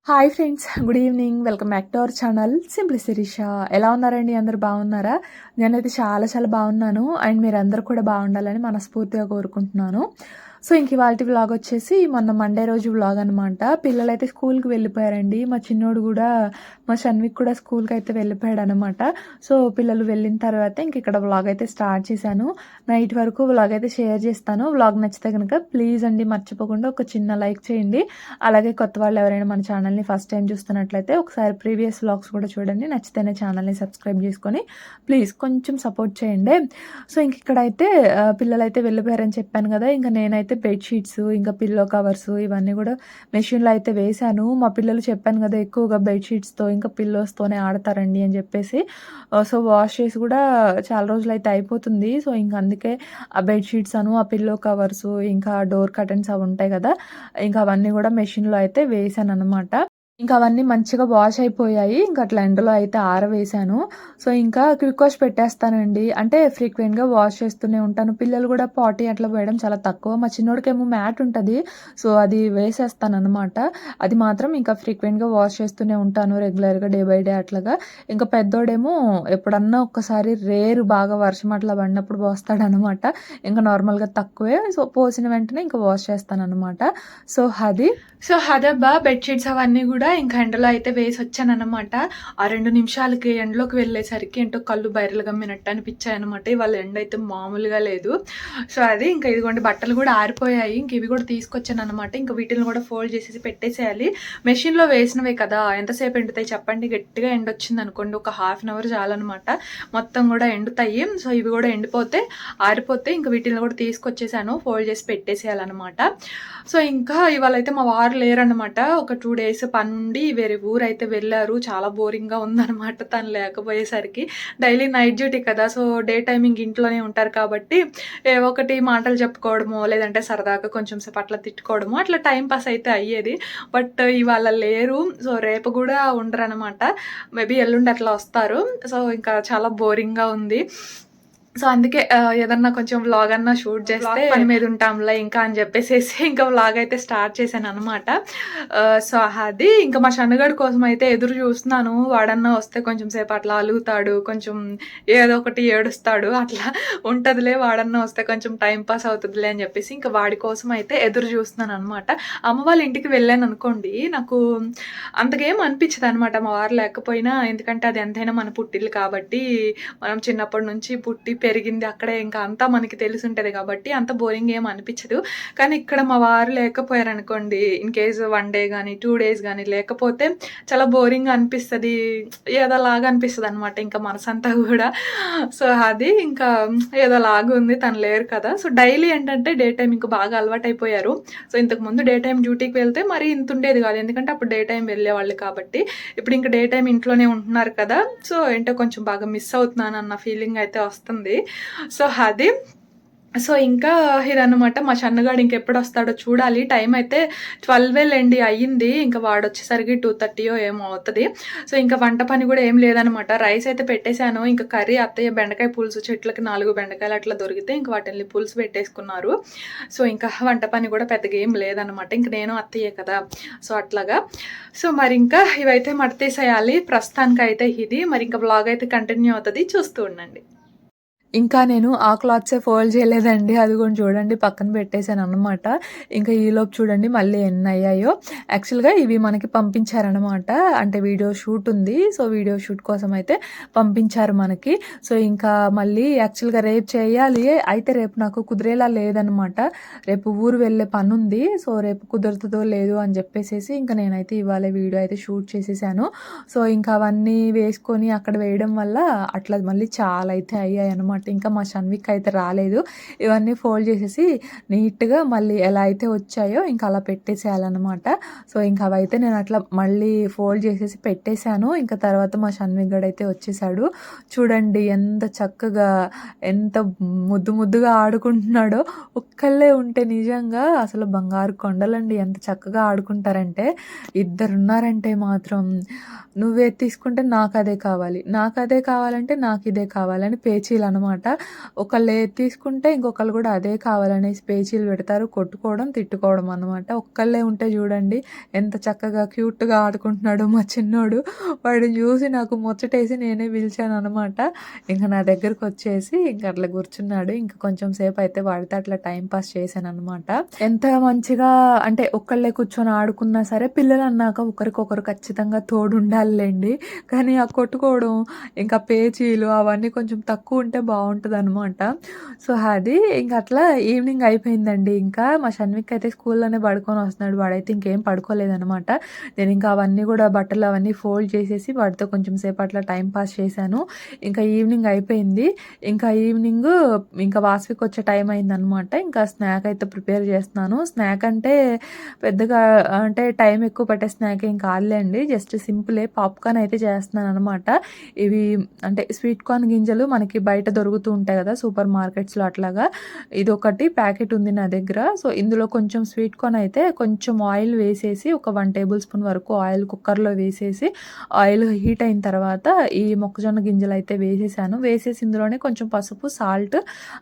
Hi friends, good evening. Welcome back to our channel simply Sirisha. ఎలా ఉన్నారండి? అందరూ బాగున్నారా? నేనైతే చాలా చాలా బాగున్నాను. అండ్ మీరందరూ కూడా బాగుండాలని మనస్ఫూర్తిగా కోరుకుంటున్నాను. సో ఇంక ఇవాల్టి వ్లాగ్ వచ్చేసి మొన్న మండే రోజు వ్లాగ్ అనమాట. పిల్లలైతే స్కూల్కి వెళ్ళిపోయారండి. మా చిన్నోడు కూడా, మా షన్విక్ కూడా స్కూల్కి అయితే వెళ్ళిపోయాడు అనమాట. సో పిల్లలు వెళ్ళిన తర్వాత ఇంక ఇక్కడ వ్లాగ్ అయితే స్టార్ట్ చేశాను. నైట్ వరకు వ్లాగ్ అయితే షేర్ చేస్తాను. వ్లాగ్ నచ్చితే కనుక ప్లీజ్ అండి మర్చిపోకుండా ఒక చిన్న లైక్ చేయండి. అలాగే కొత్త వాళ్ళు ఎవరైనా మన ఛానల్ని ఫస్ట్ టైం చూస్తున్నట్లయితే ఒకసారి ప్రీవియస్ వ్లాగ్స్ కూడా చూడండి. నచ్చితేనే ఛానల్ని సబ్స్క్రైబ్ చేసుకొని ప్లీజ్ కొంచెం సపోర్ట్ చేయండి. సో ఇంక ఇక్కడైతే పిల్లలైతే వెళ్ళిపోయారని చెప్పాను కదా. ఇంకా నేనైతే బెడ్షీట్స్, ఇంకా పిల్లో కవర్స్ ఇవన్నీ కూడా మెషిన్లో అయితే వేశాను. మా పిల్లలు చెప్పాను కదా ఎక్కువగా బెడ్షీట్స్తో ఇంకా పిల్లోస్తోనే ఆడతారండి అని చెప్పేసి. సో వాష్ చేసి కూడా చాలా రోజులు అయితే అయిపోతుంది. సో ఇంక అందుకే ఆ బెడ్షీట్స్ ఆ పిల్లో కవర్స్, ఇంకా డోర్ కర్టన్స్ అవి ఉంటాయి కదా, ఇంకా అవన్నీ కూడా మెషిన్లో అయితే వేసాను అనమాట. ఇంకా అవన్నీ మంచిగా వాష్ అయిపోయాయి. ఇంకా అట్లా ఎండలో అయితే ఆరవేశాను. సో ఇంకా క్విక్ వాష్ పెట్టేస్తానండి. అంటే ఫ్రీక్వెంట్గా వాష్ చేస్తూనే ఉంటాను. పిల్లలు కూడా పాటీ అట్లా వేయడం చాలా తక్కువ. మా చిన్నోడికేమో మ్యాట్ ఉంటుంది, సో అది వేసేస్తాను అనమాట. అది మాత్రం ఇంకా ఫ్రీక్వెంట్గా వాష్ చేస్తూనే ఉంటాను రెగ్యులర్గా, డే బై డే అట్లాగా. ఇంకా పెద్దోడేమో ఎప్పుడన్నా ఒక్కసారి రేరు బాగా వర్షం అట్లా పడినప్పుడు పోస్తాడనమాట. ఇంకా నార్మల్గా తక్కువే. సో పోసిన వెంటనే ఇంకా వాష్ చేస్తాను అనమాట. సో అదబ్బా బెడ్షీట్స్ అవన్నీ కూడా ఇంకా ఎండలో అయితే వేసి వచ్చానమాట. ఆ 2 నిమిషాలకి ఎండలోకి వెళ్ళేసరికి ఏంటో కళ్ళు బైరలు గమ్మినట్టు అనిపించాయి అనమాట. ఇవాళ ఎండ అయితే మామూలుగా లేదు. సో అది ఇంకా ఇదిగోండి బట్టలు కూడా ఆరిపోయాయి. ఇంక ఇవి కూడా తీసుకొచ్చాను అనమాట. ఇంకా వీటిని కూడా ఫోల్డ్ చేసేసి పెట్టేసేయాలి. మెషిన్లో వేసినవే కదా, ఎంతసేపు ఎండుతాయి చెప్పండి. గట్టిగా ఎండ వచ్చింది అనుకోండి, ఒక హాఫ్ అన్ అవర్ చాలన్నమాట, మొత్తం కూడా ఎండుతాయి. సో ఇవి కూడా ఎండిపోతే ఆరిపోతే ఇంకా వీటిని కూడా తీసుకొచ్చేసాను, ఫోల్డ్ చేసి పెట్టేసేయాలన్నమాట. సో ఇంకా ఇవాళ అయితే మా వారు లేరనమాట. ఒక 2 days పని నుండి వేరే ఊరు అయితే వెళ్ళారు. చాలా బోరింగ్గా ఉందన్నమాట తను లేకపోయేసరికి. డైలీ నైట్ డ్యూటీ కదా, సో డే టైమింగ్ ఇంట్లోనే ఉంటారు కాబట్టి ఏవో ఒకటి మాటలు చెప్పుకోవడమో, లేదంటే సరదాగా కొంచెం సేపు అట్లా తిట్టుకోవడము, అట్లా టైం పాస్ అయితే అయ్యేది. బట్ ఇవాళ లేరు. సో రేపు కూడా ఉండరు అనమాట. మేబీ ఎల్లుండి అట్లా వస్తారు. సో ఇంకా చాలా బోరింగ్గా ఉంది. సో అందుకే ఏదన్నా కొంచెం వ్లాగ్ అన్నా షూట్ చేస్తే పని మీద ఉంటాంలే ఇంకా అని చెప్పేసేసి ఇంకా వ్లాగ్ అయితే స్టార్ట్ చేశాను అనమాట. సో అది ఇంకా మా షన్నుగాడి కోసం అయితే ఎదురు చూస్తున్నాను. వాడన్నా వస్తే కొంచెం సేపు అట్లా అలుగుతాడు, కొంచెం ఏదో ఒకటి ఏడుస్తాడు, అట్లా ఉంటుందిలే. వాడన్నా వస్తే కొంచెం టైం పాస్ అవుతుందిలే అని చెప్పేసి ఇంకా వాడి కోసం అయితే ఎదురు చూస్తున్నాను అనమాట. అమ్మ వాళ్ళ ఇంటికి వెళ్ళాను అనుకోండి, నాకు అంతకేం అనిపించదు అనమాట మా వారు లేకపోయినా. ఎందుకంటే అది ఎంతైనా మన పుట్టిల్లు కాబట్టి, మనం చిన్నప్పటి నుంచి పుట్టి పెరిగింది అక్కడే, ఇంకా అంతా మనకి తెలిసి ఉంటుంది కాబట్టి అంత బోరింగ్ ఏం అనిపించదు. కానీ ఇక్కడ మా వారు లేకపోయారు అనుకోండి, ఇన్ కేసు 1 day కానీ 2 days కానీ లేకపోతే చాలా బోరింగ్ అనిపిస్తుంది, ఏదోలాగా అనిపిస్తుంది అనమాట ఇంకా మనసంతా కూడా. సో అది ఇంకా ఏదోలాగా ఉంది, తను లేరు కదా. సో డైలీ ఏంటంటే డే టైం ఇంకా బాగా అలవాటు అయిపోయారు. సో ఇంతకుముందు డే టైం డ్యూటీకి వెళ్తే మరి ఇంత ఉండేది కాదు, ఎందుకంటే అప్పుడు డే టైం వెళ్ళేవాళ్ళు కాబట్టి. ఇప్పుడు ఇంకా డే టైం ఇంట్లోనే ఉంటున్నారు కదా, సో ఏంటో కొంచెం బాగా మిస్ అవుతున్నాను అన్న ఫీలింగ్ అయితే వస్తుంది. సో అది సో ఇంకా ఇదన్నమాట. మా షన్నుగాడు ఇంకెప్పుడు వస్తాడో చూడాలి. టైం అయితే 12 అయ్యింది. ఇంకా వాడు వచ్చేసరికి 2:30 ఏమో అవుతుంది. సో ఇంకా వంట పని కూడా ఏం లేదనమాట. రైస్ అయితే పెట్టేశాను. ఇంకా కర్రీ అత్తయ్య బెండకాయ పులుసు, చెట్లకి 4 బెండకాయలు అట్లా దొరికితే ఇంకా వాటిని పులుసు పెట్టేసుకున్నారు. సో ఇంకా వంట పని కూడా పెద్దగా ఏం లేదనమాట. ఇంక నేను అత్తయ్యే కదా, సో అట్లాగా. సో మరి ఇంకా ఇవైతే మడతీసేయాలి ప్రస్తుతానికి అయితే. ఇది మరి ఇంకా బ్లాగ్ అయితే కంటిన్యూ అవుతుంది, చూస్తూ ఉండండి. ఇంకా నేను ఆ క్లాత్సే ఫోల్డ్ చేయలేదండి. అది కూడా చూడండి పక్కన పెట్టేశాను అనమాట. ఇంకా ఈలోపు చూడండి మళ్ళీ ఎన్ని అయ్యాయో. యాక్చువల్గా ఇవి మనకి పంపించారనమాట. అంటే వీడియో షూట్ ఉంది, సో వీడియో షూట్ కోసం అయితే పంపించారు మనకి. సో ఇంకా మళ్ళీ యాక్చువల్గా రేపు చేయాలి, అయితే రేపు నాకు కుదిరేలా లేదనమాట. రేపు ఊరు వెళ్ళే పని ఉంది. సో రేపు కుదురుతుందో లేదు అని చెప్పేసి ఇంకా నేనైతే ఇవాళ వీడియో అయితే షూట్ చేసేసాను. సో ఇంకా అవన్నీ వేసుకొని అక్కడ వేయడం వల్ల అట్లా మళ్ళీ చాలా అయితే అయ్యాయి అనమాట. ఇంకా మా షన్విక్ అయితే రాలేదు. ఇవన్నీ ఫోల్డ్ చేసేసి నీట్గా మళ్ళీ ఎలా అయితే వచ్చాయో ఇంకా అలా పెట్టేసేయాలన్నమాట. సో ఇంకా అవైతే నేను అట్లా మళ్ళీ ఫోల్డ్ చేసేసి పెట్టేశాను. ఇంకా తర్వాత మా షన్విక్ గడ్ అయితే వచ్చేసాడు. చూడండి ఎంత చక్కగా, ఎంత ముద్దుగా ఆడుకుంటున్నాడో. ఒక్కళ్ళే ఉంటే నిజంగా అసలు బంగారు కొండలండి. ఎంత చక్కగా ఆడుకుంటారంటే, ఇద్దరున్నారంటే మాత్రం నువ్వే తీసుకుంటే నాకు అదే కావాలి, నాకు అదే కావాలంటే నాకు ఇదే కావాలని పేచీలు అనమాట. అనమాట. ఒకళ్ళు ఏది తీసుకుంటే ఇంకొకళ్ళు కూడా అదే కావాలనేసి పేచీలు పెడతారు. కొట్టుకోవడం, తిట్టుకోవడం అనమాట. ఒక్కళ్ళే ఉంటే చూడండి ఎంత చక్కగా క్యూట్‌గా ఆడుకుంటున్నాడో మా చిన్నోడు. వాడిని చూసి నాకు ముచ్చటేసి నేనే పిలిచాననమాట. ఇంక నా దగ్గరకొచ్చేసి ఇంక అట్లా కూర్చున్నాడు. ఇంక కొంచెం సేపయితే వాడితో అట్లా టైమ్ పాస్ చేశాననమాట. ఎంత మంచిగా అంటే ఒక్కళ్ళే కూర్చొని ఆడుకున్నా సరే పిల్లలన్నాక ఒకరికొకరు ఖచ్చితంగా తోడుండాలిలెండి. కానీ ఆ కొట్టుకోవడం, ఇంకా పేచీలు అవన్నీ కొంచెం తక్కువుంటే బావుంటదనమాట. సో, అది ఇంక అట్లా ఈవినింగ్ అయిపోయిందండి. ఇంకా మా షన్విక్ అయితే స్కూల్లోనే పడుకొనొస్తున్నాడు. వాడైతే ఇంకేం పడుకోలేదనమాట. నేనింకా అవన్నీ గూడా బట్టలు అవన్నీ ఫోల్డ్ చేసేసి వాడితో కొంచెం సేపు అట్లా టైమ్ పాస్ చేశాను. ఇంకా ఈవినింగ్ అయిపోయింది. ఇంకా ఈవినింగు ఇంకా వాసవికొచ్చే టైం అయిందనమాట. ఇంకా స్నాక్ అయితే ప్రిపేర్ చేస్తున్నాను. స్నాక్ అంటే పెద్దగా అంటే టైం ఎక్కువ పట్టే స్నాక్ ఏం కాదులేండి. జస్ట్ సింపులే పాప్‌కార్న్ అయితే చేస్తున్నాననమాట. ఇవి అంటే స్వీట్ కార్న్ గింజలు మనకి బయట దొరుకుతూ ఉంటాయి కదా! సూపర్ మార్కెట్స్‌లో అట్లాగా. ఇదొకటి ప్యాకెట్ ఉంది నా దగ్గర. సో, ఇందులో కొంచెం స్వీట్ కార్న్ అయితే కొంచెం ఆయిల్ వేసేసి ఒక 1 టేబుల్ స్పూన్ వరకు ఆయిల్ కుక్కర్‌లో వేసేసి ఆయిల్ హీట్ అయిన తర్వాత ఈ మొక్కజొన్న గింజలైతే వేసేసాను. వేసేసి ఇందులోనే కొంచెం పసుపు, సాల్ట్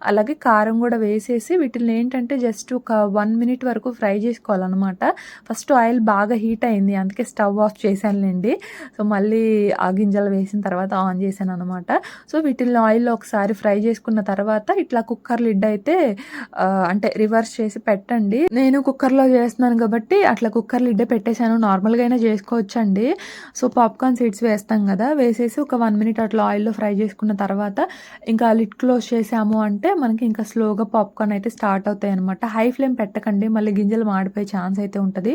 అలాగే కారం గూడా వేసేసి వీటిల్ని ఏంటంటే జస్ట్ ఒక 1 మినిట్ వరకు ఫ్రై చేసుకోవాలనమాట. ఫస్ట్ ఆయిల్ బాగా హీట్ అయింది. అందుకే స్టవ్ ఆఫ్ చేశానులెండి. సో, మళ్ళీ ఆ గింజలు వేసిన తర్వాత ఆన్ చేశాననమాట. సో, వీటిల్ని ఆయిల్‌లో ఒకసారి ఫ్రై చేసుకున్న తర్వాత ఇట్లా కుక్కర్ లిడ్ అయితే అంటే రివర్స్ చేసి పెట్టండి. నేను కుక్కర్‌లో చేస్తున్నాను కాబట్టి అట్లా కుక్కర్ లిడ్డే పెట్టేశాను. నార్మల్‌గా అయినా చేసుకోవచ్చండి. సో, పాప్‌కార్న్ సీడ్స్ వేస్తాం గదా! వేసేసి ఒక 1 మినిట్ అట్లా ఆయిల్‌లో ఫ్రై చేసుకున్న తర్వాత ఇంకా లిడ్ క్లోజ్ చేసాము అంటే మనకి ఇంకా స్లోగా పాప్‌కార్న్ అయితే స్టార్ట్ అవుతాయనమాట. హై ఫ్లేమ్ పెట్టకండి. మళ్ళీ గింజలు మాడిపోయే ఛాన్స్ అయితే ఉంటది.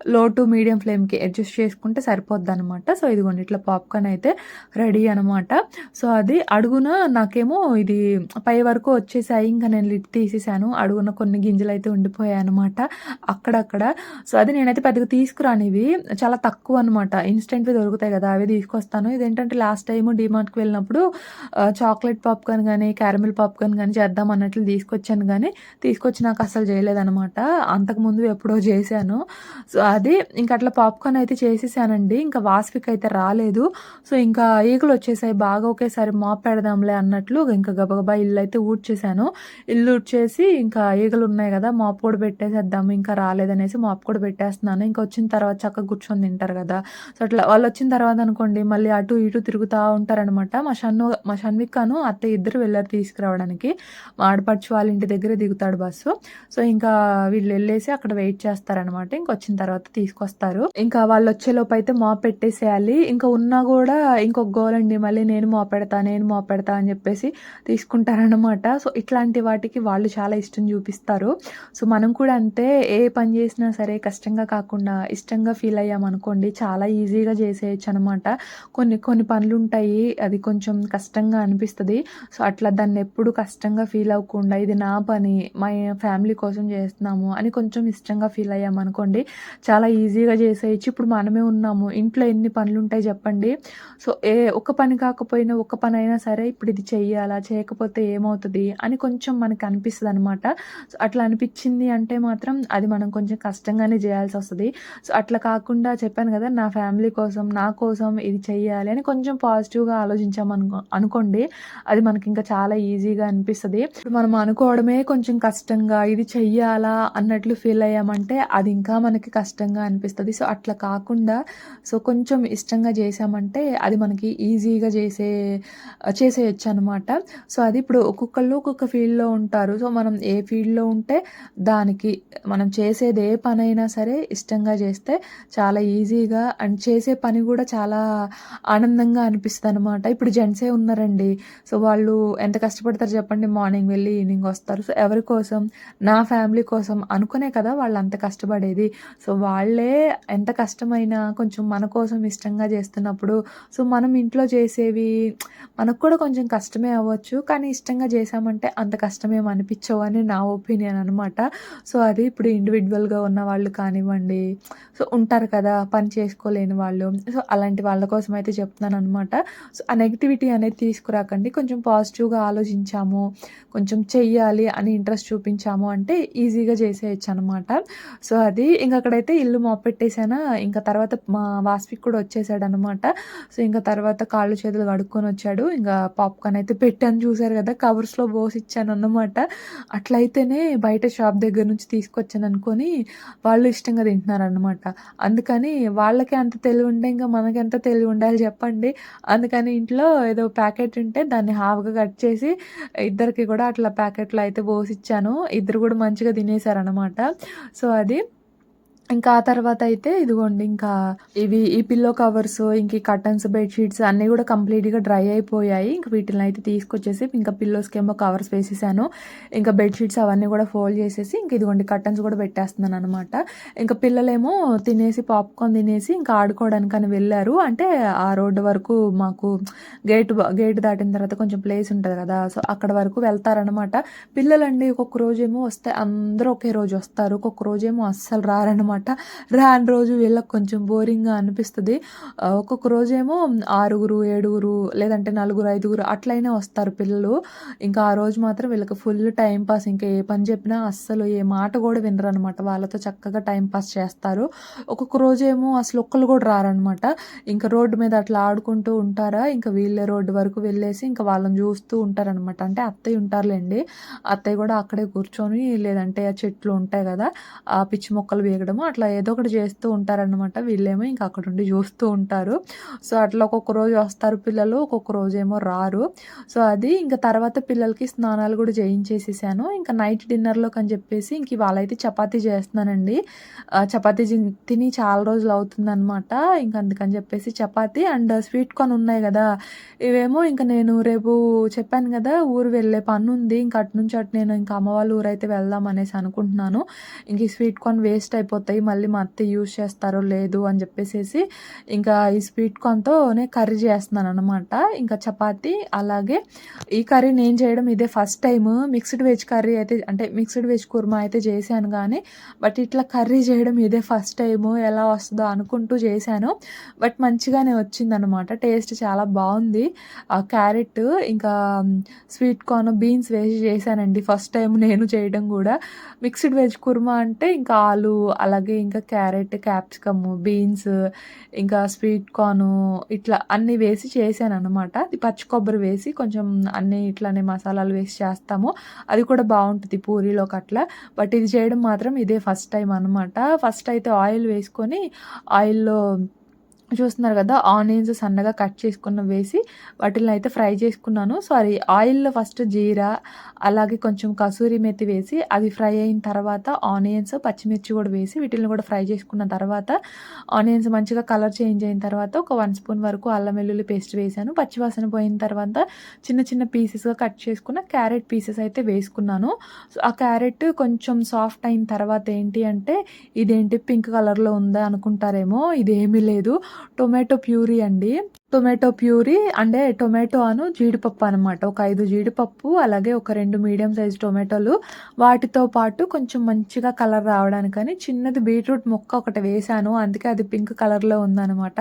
లో టు మీడియం ఫ్లేమ్‌కి అడ్జస్ట్ చేసుకుంటే సరిపోద్దనమాట. సో, ఇదిగోండి ఇట్లా పాప్‌కార్న్ అయితే రెడీ అనమాట. సో, అది అడుగున నాకేమో ఇది పై వరకు వచ్చేసాయి. ఇంకా నేను లిడ్ తీసేసాను. అడుగున కొన్ని గింజలైతే ఉండిపోయాయనమాట అక్కడక్కడ. సో, అది నేనైతే పెద్దగా తీసుకురానివి. చాలా తక్కువనమాట. ఇన్‌స్టెంట్‌వి దొరుకుతాయి గదా! అవి తీసుకొస్తాను. ఇదేంటంటే లాస్ట్ టైము డీమార్ట్‌కి వెళ్ళినప్పుడు చాక్లెట్ పాప్‌కార్న్ గానీ, క్యారమెల్ పాప్‌కార్న్ గానీ చేద్దాం అన్నట్లు తీసుకొచ్చాను గానీ, తీసుకొచ్చి నాకు అస్సలు చేయలేదనమాట. అంతకుముందు ఎప్పుడో చేశాను. సో, అది ఇంక అట్లా పాప్‌కార్న్ అయితే చేసేసానండి. ఇంకా వాసవికైతే రాలేదు. సో, ఇంకా ఈగలొచ్చేసాయి బాగా ఒకేసారి మాప్ పెడదాంలే అన్నట్లు ఇంక గబగబా ఇల్లయితే ఊడ్చేశాను. ఇల్లు ఊడ్చేసి ఇంకా ఈగలున్నాయి గదా! మాప్ కూడా పెట్టేసేద్దాము ఇంకా రాలేదనేసి మాప్ కూడా పెట్టేస్తున్నాను. ఇంక వచ్చిన తర్వాత చక్కగా కూర్చొని తింటారు గదా! సో, అట్లా వాళ్ళొచ్చిన తర్వాత అనుకోండి మళ్ళీ అటు ఇటు తిరుగుతా ఉంటారనమాట. మా షన్విక్కను అత్తయ్య ఇద్దరు వెళ్లారు తీసుకురావడానికి. మా ఆడపడుచు వాళ్ళ ఇంటి దగ్గరే దిగుతాడు బస్సు. సో, ఇంకా వీళ్ళెళ్ళేసి అక్కడ వెయిట్ చేస్తారనమాట. ఇంకొచ్చిన తర్వాత తీసుకొస్తారు. ఇంకా వాళ్ళొచ్చేలోపయితే మాప్ పెట్టేసేయాలి. ఇంకా ఉన్నా గూడా ఇంకొక గోలండి మళ్ళీ నేను మోపెడతా, నేను మోపెడతా అని జెప్పేసి తీసుకుంటారనమాట. సో, ఇట్లాంటి వాటికి వాళ్ళు చాలా ఇష్టం చూపిస్తారు. సో, మనం కూడా అంతే ఏ పని జేసినా సరే కష్టంగా కాకుండా ఇష్టంగా ఫీల్ అయ్యామనుకోండి చాలా ఈజీగా చేసేయొచ్చనమాట. కొన్ని కొన్ని పనులుంటాయి అది కొంచెం కష్టంగా అనిపిస్తది. సో, అట్లా దాన్నెప్పుడు కష్టంగా ఫీల్ అవ్వకుండా ఇది నా పని, మా ఫ్యామిలీ కోసం చేస్తున్నాము అని కొంచెం ఇష్టంగా ఫీల్ అయ్యామనుకోండి చాలా ఈజీగా చేసేయొచ్చు. ఇప్పుడు మనమే ఉన్నాము. ఇంట్లో ఎన్ని పనులుంటాయి చెప్పండి. సో, ఒక పని కాకపోయినా ఒక పనైనా సరే ఇప్పుడు ఇది చెయ్యాలా? చేయకపోతే ఏమవుతది? అని కొంచెం మనకు అనిపిస్తదనమాట. సో, అట్లా అనిపిచ్చింది అంటే మాత్రం అది మనం కొంచెం కష్టంగానే జేయాల్సొస్తది. సో, అట్లా కాకుండా చెప్పాను గదా! నా ఫ్యామిలీ కోసం, నా కోసం ఇది చెయ్యాలి అని కొంచెం పాజిటివ్‌గా అనుకోండి. అది మనకింకా చాలా ఈజీగా అనిపిస్తది. ఇప్పుడు మనం అనుకోవడమే కొంచెం కష్టంగా ఇది చెయ్యాలా అన్నట్లు ఫీల్ అయ్యామంటే అది ఇంకా మనకి కష్టంగా అనిపిస్తది. సో, అట్లా కాకుండా సో, కొంచెం ఇష్టంగా చేశామంటే అది మనకి ఈజీగా చేసేయొచ్చనమాట. సో, అది ఇప్పుడు ఒక్కొక్కళ్ళు ఒక్కొక్క ఫీల్డ్‌లో ఉంటారు. సో, మనం ఏ ఫీల్డ్‌లో ఉంటే దానికి మనం చేసేది ఏ పనైనా సరే ఇష్టంగా చేస్తే చాలా ఈజీగా అండ్ చేసే పని గూడా చాలా ఆనందంగా అనిపిస్తదనమాట. ఇప్పుడు జెంట్సే ఉన్నారండి. సో, వాళ్ళు ఎంత కష్టపడతారు చెప్పండి. మార్నింగ్ వెళ్ళి ఈవినింగ్ వస్తారు. సో, ఎవరి కోసం? నా ఫ్యామిలీ కోసం అనుకునే కదా వాళ్ళంత కష్టపడేది. సో, వాళ్ళే ఎంత కష్టమైనా కొంచెం మన కోసం ఇష్టంగా చేస్తున్నప్పుడు సో, మనం ఇంట్లో చేసేవి మనకు కూడా కొంచెం కష్టమే అవ్వచ్చు. కానీ ఇష్టంగా చేశామంటే అంత కష్టమేమి అనిపించవు అని నా ఒపీనియన్ అనమాట. సో, అది ఇప్పుడు ఇండివిడ్యువల్‌గా ఉన్నవాళ్ళు కానివ్వండి, సో, ఉంటారు కదా! పని చేసుకోలేని వాళ్ళు. సో, అలాంటి వాళ్ళ కోసం అయితే చెప్తున్నాననమాట. సో, ఆ నెగటివిటీ అనేది తీసుకురాకండి. కొంచెం పాజిటివ్‌గా ఆలోచించాము, కొంచెం చెయ్యాలి అని ఇంట్రెస్ట్ చూపించాము అంటే ఈజీగా చేసేయొచ్చనమాట. సో, అది ఇంక అక్కడైతే ఇల్లు మోపెట్టేసానా, ఇంక తర్వాత మా వాస్విక్ కూడా వచ్చేసాడనమాట. సో, ఇంక తర్వాత కాళ్ళు చేతులు కడుక్కొనొచ్చాడు. ఇంక పాప్‌కార్న్ అయితే పెట్టాను చూసారు కదా, కవర్స్‌లో పోసి ఇచ్చానన్నమాట. అట్లయితేనే బయట షాప్ దగ్గర నుంచి తీసుకొచ్చాననుకోని వాళ్ళు ఇష్టంగా తింటున్నారనమాట. అందుకని వాళ్ళకి అంత తెలివుంటే ఇంక మనకెంత తెలివుండాలి చెప్పండి. అందుకని ఇంట్లో ఏదో ప్యాకెట్ ఉంటే దాన్ని హాఫ్‌గా కట్ చేసి ఇద్దరికి కూడా అట్లా ప్యాకెట్‌లో అయితే పోసిచ్చాను. ఇద్దరు కూడా మంచిగా తినేసారనమాట. సో, అది. ఇంకా ఆ తర్వాతయితే ఇదిగోండి ఇంకా ఈ పిల్లో కవర్స్, ఇంక ఈ కర్టన్స్, బెడ్‌షీట్స్ అన్నీ గూడా కంప్లీట్‌గా డ్రై అయిపోయాయి. ఇంక వీటిలనయితే తీసుకొచ్చేసి ఇంకా పిల్లోస్‌కేమో కవర్స్ వేసేసాను. ఇంకా బెడ్‌షీట్స్ అవన్నీ గూడా ఫోల్డ్ చేసేసి ఇంక ఇదిగోండి కర్టన్స్ గూడా పెట్టేస్తున్నాననమాట. ఇంక పిల్లలేమో తినేసి పాప్‌కార్న్ తినేసి ఇంకా ఆడుకోవడానికని వెళ్లారు. అంటే ఆ రోడ్డు వరకు మాకు గేట్ దాటిన తర్వాత కొంచెం ప్లేస్ ఉంటది గదా, సో అక్కడ వరకు వెళ్తారనమాట. పిల్లలండి ఒక్కొక్క రోజేమో వస్తే అందరూ ఒకే రోజు వస్తారు. ఒక్కొక్క రోజేమో అస్సలు రారనమాట. రాని రోజు వీళ్ళకి కొంచెం బోరింగ్‌గా అనిపిస్తది. ఒక్కొక్క రోజేమో 6, 7 లేదంటే 4, 5 అట్లయినా వస్తారు పిల్లలు. ఇంకా ఆ రోజు మాత్రం వీళ్ళకి ఫుల్ టైమ్ పాస్. ఇంకా ఏ పని చెప్పినా అస్సలు ఏ మాట గూడా వినరనమాట. వాళ్ళతో చక్కగా టైమ్ పాస్ చేస్తారు. ఒక్కొక్క రోజేమో అసలు ఒక్కళ్ళు గూడా రారనమాట. ఇంకా రోడ్డు మీద అట్లా ఆడుకుంటూ ఉంటారా, ఇంకా వీళ్ళే రోడ్డు వరకు వెళ్ళేసి ఇంకా వాళ్ళని చూస్తూ ఉంటారనమాట. అంటే అత్తయ్య ఉంటారులెండి. అత్తయ్య గూడా అక్కడే కూర్చొని లేదంటే ఆ చెట్లు ఉంటాయి గదా, ఆ పిచ్చి మొక్కలు పీకడము అట్లా ఏదో ఒకటి చేస్తూ ఉంటారనమాట. వీళ్ళేమో ఇంకా అక్కడుండి చూస్తూ ఉంటారు. సో, అట్లా ఒక్కొక్క రోజు వస్తారు పిల్లలు, ఒక్కొక్క రోజేమో రారు. సో, అది ఇంక తర్వాత పిల్లలకి స్నానాలు గూడా చేయించేసేసాను. ఇంకా నైట్ డిన్నర్‌లోకని చెప్పేసి ఇంక ఇవాళైతే చపాతీ చేస్తున్నానండి. చపాతీ తిని చాలా రోజులవుతుందనమాట. ఇంక అందుకని చెప్పేసి చపాతీ అండ్ స్వీట్ కార్న్ ఉన్నాయి గదా, ఇవేమో ఇంక నేను రేపు చెప్పాను గదా, ఊరు వెళ్ళే పనుంది. ఇంక అటునుంచి అటు నేను ఇంకా అమ్మ వాళ్ళ ఊరైతే వెళ్దాం అనేసి అనుకుంటున్నాను. ఇంక ఈ స్వీట్ కార్న్ వేస్ట్ అయిపోతాయి. మళ్ళీ మా అత్తయ్య యూజ్ చేస్తారో లేదు అని చెప్పేసేసి ఇంకా ఈ స్వీట్ కార్న్‌తోనే కర్రీ చేస్తున్నాననమాట. ఇంకా చపాతీ అలాగే ఈ కర్రీ నేను చేయడం ఇదే first time. Mixed veg curry అయితే అంటే మిక్స్డ్ వెజ్ కుర్మా అయితే చేశాను గానీ, బట్ ఇట్లా కర్రీ చేయడం ఇదే ఫస్ట్ టైము. ఎలా వస్తదో అనుకుంటూ చేశాను. బట్ మంచిగానే వచ్చిందనమాట. టేస్ట్ చాలా బావుంది. క్యారెట్ ఇంకా స్వీట్ కార్న్, బీన్స్ వేసి చేశానండి ఫస్ట్ టైం నేను చేయడం గూడా. మిక్స్డ్ వెజ్ కుర్మా అంటే ఇంకా ఆలు, అలాగే ఇంకా క్యారెట్, క్యాప్సికము, బీన్స్, ఇంకా స్వీట్ కార్ను ఇట్లా అన్నీ వేసి చేశాననమాట. అది పచ్చి కొబ్బరి వేసి కొంచెం అన్నీ ఇట్లానే మసాలాలు వేసి చేస్తాము. అది కూడా బావుంటది పూరీలోకి అట్లా. బట్ ఇది చేయడం మాత్రం ఇదే ఫస్ట్ టైం అనమాట. ఫస్ట్ అయితే ఆయిల్ వేసుకొని ఆయిల్‌లో చూస్తున్నారు కదా, ఆనియన్స్ సన్నగా కట్ చేసుకున్నవి వేసి వాటిల్ని ఫ్రై చేసుకున్నాను. సారీ, ఆయిల్‌లో ఫస్ట్ జీరా, అలాగే కొంచెం కసూరి మెతి వేసి అది ఫ్రై అయిన తర్వాత ఆనియన్స్, పచ్చిమిర్చి కూడా వేసి వీటిల్ని కూడా ఫ్రై చేసుకున్న తర్వాత ఆనియన్స్ మంచిగా కలర్ చేంజ్ అయిన తర్వాత ఒక 1 స్పూన్ వరకు అల్లం వెల్లుల్లి పేస్ట్ వేశాను. పచ్చివాసన పోయిన తర్వాత చిన్న చిన్న పీసెస్‌గా కట్ చేసుకున్న క్యారెట్ పీసెస్ అయితే వేసుకున్నాను. సో, ఆ క్యారెట్ కొంచెం సాఫ్ట్ అయిన తర్వాత ఏంటి అంటే, ఇదేంటి పింక్ కలర్‌లో ఉందా అనుకుంటారేమో, ఇదేమీ లేదు. టొమాటో ప్యూరీ అండి. టొమాటో ప్యూరీ అంటే జీడిపప్పు అనమాట. ఒక 5 జీడిపప్పు, అలాగే ఒక 2 మీడియం సైజ్ టొమాటోలు, వాటితో పాటు కొంచెం మంచిగా కలర్ రావడానికని చిన్నది బీట్రూట్ ముక్క ఒకటి వేశాను. అందుకే అది పింక్ కలర్‌లో ఉందనమాట.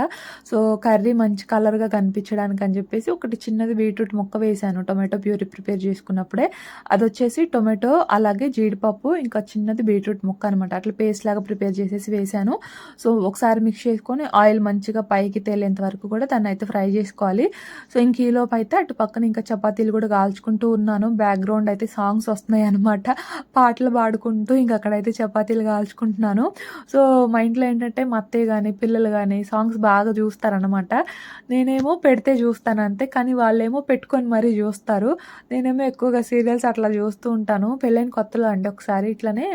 సో, కర్రీ మంచి కలర్‌గా కనిపించడానికి అని చెప్పేసి ఒకటి చిన్నది బీట్రూట్ ముక్క వేశాను టొమాటో ప్యూరీ ప్రిపేర్ చేసుకున్నప్పుడే. అదొచ్చేసి టొమాటో, అలాగే జీడిపప్పు, ఇంకా చిన్నది బీట్రూట్ ముక్క అనమాట. అట్లా పేస్ట్ లాగా ప్రిపేర్ చేసేసి వేశాను. సో, ఒకసారి మిక్స్ చేసుకొని ఆయిల్ మంచిగా పైకి తేలేంత వరకు కూడా దాన్నయితే ఫ్రై చేసుకోవాలి. సో, ఇంక ఈలోపైతే అటు పక్కన ఇంకా చపాతీలు కూడా కాల్చుకుంటూ ఉన్నాను. బ్యాక్‌గ్రౌండ్ అయితే సాంగ్స్ వస్తున్నాయన్నమాట. పాటలు పాడుకుంటూ ఇంక అక్కడైతే చపాతీలు కాల్చుకుంటున్నాను. సో, మా ఇంట్లో ఏంటంటే మా అత్తయ్య గాని, పిల్లలు గాని సాంగ్స్ బాగా చూస్తారనమాట. నేనేమో పెడితే చూస్తాను అంతే. కానీ వాళ్ళేమో పెట్టుకొని మరీ చూస్తారు. నేనేమో ఎక్కువగా సీరియల్స్ అట్లా చూస్తూ ఉంటాను. పెళ్ళైన కొత్తలో అండి ఒకసారి ఇట్లనే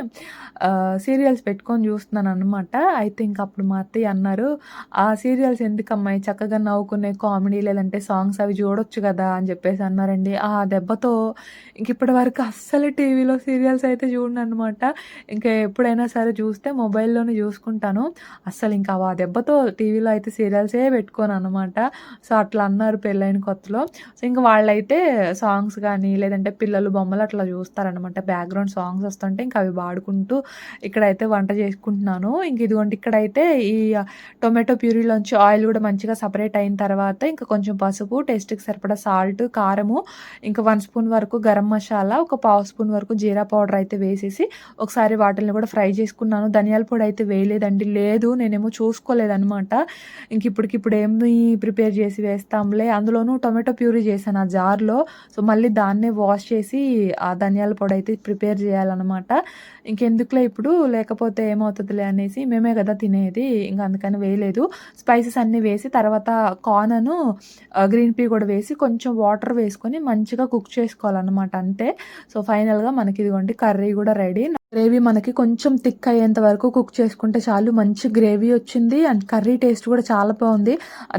సీరియల్స్ పెట్టుకొని చూస్తున్నాననమాట. అయితే ఇంక అప్పుడు మా అత్తయ్య అన్నారు, "ఆ సీరియల్స్ ఎందుకమ్మాయి, చక్కగా నవ్వుకునే కామెడీ లేదంటే సాంగ్స్ అవి చూడొచ్చు కదా" అని చెప్పేసి అన్నారండి. ఆ దెబ్బతో ఇప్పటి వరకు అస్సలు టీవీలో సీరియల్స్ అయితే చూడననమాట. ఇంకా ఎప్పుడైనా సరే చూస్తే మొబైల్‌లోనే చూసుకుంటాను. అస్సలు ఇంకా ఆ దెబ్బతో టీవీలో అయితే సీరియల్సే పెట్టుకోననమాట. సో, అట్లా అన్నారు పెళ్ళైన కొత్తలో. సో, ఇంక వాళ్ళైతే సాంగ్స్ గానీ, లేదంటే పిల్లలు బొమ్మలు అట్లా చూస్తారనమాట. బ్యాక్‌గ్రౌండ్ సాంగ్స్ వస్తుంటే ఇంక అవి పాడుకుంటూ ఇక్కడైతే వంట చేసుకుంటున్నాను. ఇంక ఇదిగోండి ఇక్కడైతే ఈ టొమాటో ప్యూరీలో అందులోంచి ఆయిల్ కూడా మంచిగా సపరేట్ అయిన తర్వాత ఇంకా కొంచెం పసుపు, టేస్ట్‌కి సరిపడా సాల్ట్, కారము, ఇంకా 1 స్పూన్ వరకు గరం మసాలా, ఒక పావు స్పూన్ వరకు జీరా పౌడర్ అయితే వేసేసి ఒకసారి వాటిల్ని కూడా ఫ్రై చేసుకున్నాను. ధనియాల పొడి అయితే వేయలేదండి. లేదు నేనేమో చూసుకోలేదనమాట. ఇంక ఇప్పటికిప్పుడు ఏమి ప్రిపేర్ చేసి వేస్తాంలే, అందులోనూ టొమాటో ప్యూరీ చేశాను ఆ జార్‌లో. సో, మళ్ళీ దాన్నే వాష్ చేసి ఆ ధనియాల పొడి అయితే ప్రిపేర్ చేయాలనమాట. ఇంకెందుకులే ఇప్పుడు, లేకపోతే ఏమవుతదిలే అనేసి, మేమే కదా తినేది, ఇంక అందుకని వేయలేదు. స్పైసెస్ అన్నీ వేసి తర్వాత కార్న్‌ను గ్రీన్ పీ కూడా వేసి కొంచెం వాటర్ వేసుకొని మంచిగా కుక్ చేసుకోవాలనమాట అంతే. సో, ఫైనల్‌గా మనకి ఇదిగోండి కర్రీ కూడా రెడీ. గ్రేవీ మనకి కొంచెం థిక్ అయ్యేంత వరకు కుక్ చేసుకుంటే చాలు. మంచి గ్రేవీ వచ్చింది అండ్ కర్రీ టేస్ట్ కూడా చాలా బాగుంది.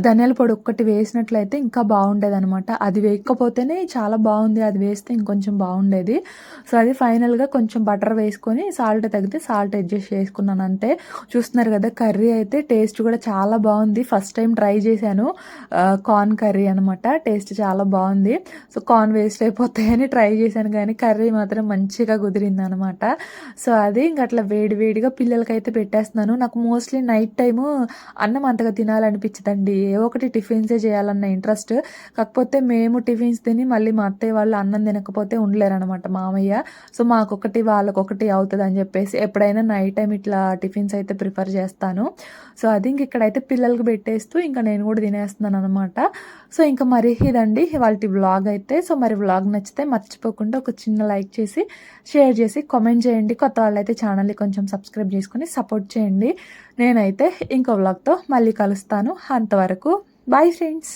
ధనియాల పొడి ఒక్కటి వేసినట్లయితే ఇంకా బాగుండేదనమాట. అది వేయకపోతేనే చాలా బాగుంది, అది వేస్తే ఇంకొంచెం బాగుండేది. సో, అది ఫైనల్‌గా కొంచెం బటర్ వేసుకొని సాల్ట్ తగ్గితే సాల్ట్ అడ్జస్ట్ చేసుకున్నాను అంతే. చూస్తున్నారు కదా, కర్రీ అయితే టేస్ట్ కూడా చాలా బాగుంది. ఫస్ట్ టైం ట్రై చేశాను కార్న్ కర్రీ అనమాట. టేస్ట్ చాలా బాగుంది. సో, కార్న్ వేస్ట్ అయిపోతాయని ట్రై చేశాను కానీ కర్రీ మాత్రం మంచిగా కుదిరిందనమాట. సో, అది ఇంక అట్లా వేడి వేడిగా పిల్లలకైతే పెట్టేస్తున్నాను. నాకు మోస్ట్‌లీ నైట్ టైము అన్నం అంతగా తినాలనిపించదండి. ఏవో ఒకటి టిఫిన్సే చేయాలన్న ఇంట్రెస్ట్. కాకపోతే మేము టిఫిన్స్ తిని మళ్ళీ మా అత్తయ్య వాళ్ళు అన్నం తినకపోతే ఉండలేరనమాట మామయ్య. సో, మాకొకటి వాళ్ళకొకటి అవుతదని చెప్పేసి ఎప్పుడైనా నైట్ టైమ్ ఇట్లా టిఫిన్స్ అయితే ప్రిఫర్ చేస్తాను. సో, అది ఇంక ఇక్కడైతే పిల్లలకి పెట్టేస్తూ ఇంకా నేను కూడా తినేస్తున్నాననమాట. సో, ఇంకా మరి ఇదండి ఇవాల్టి వ్లాగ్ అయితే. సో, మరి వ్లాగ్ నచ్చితే మర్చిపోకుండా ఒక చిన్న లైక్ చేసి, షేర్ చేసి, కామెంట్ చేయండి. కొత్త వాళ్ళైతే ఛానల్ని కొంచెం సబ్స్క్రైబ్ చేసుకొని సపోర్ట్ చేయండి. నేనైతే ఇంకో వ్లాగ్‌తో మళ్ళీ కలుస్తాను. అంతవరకు బాయ్ ఫ్రెండ్స్.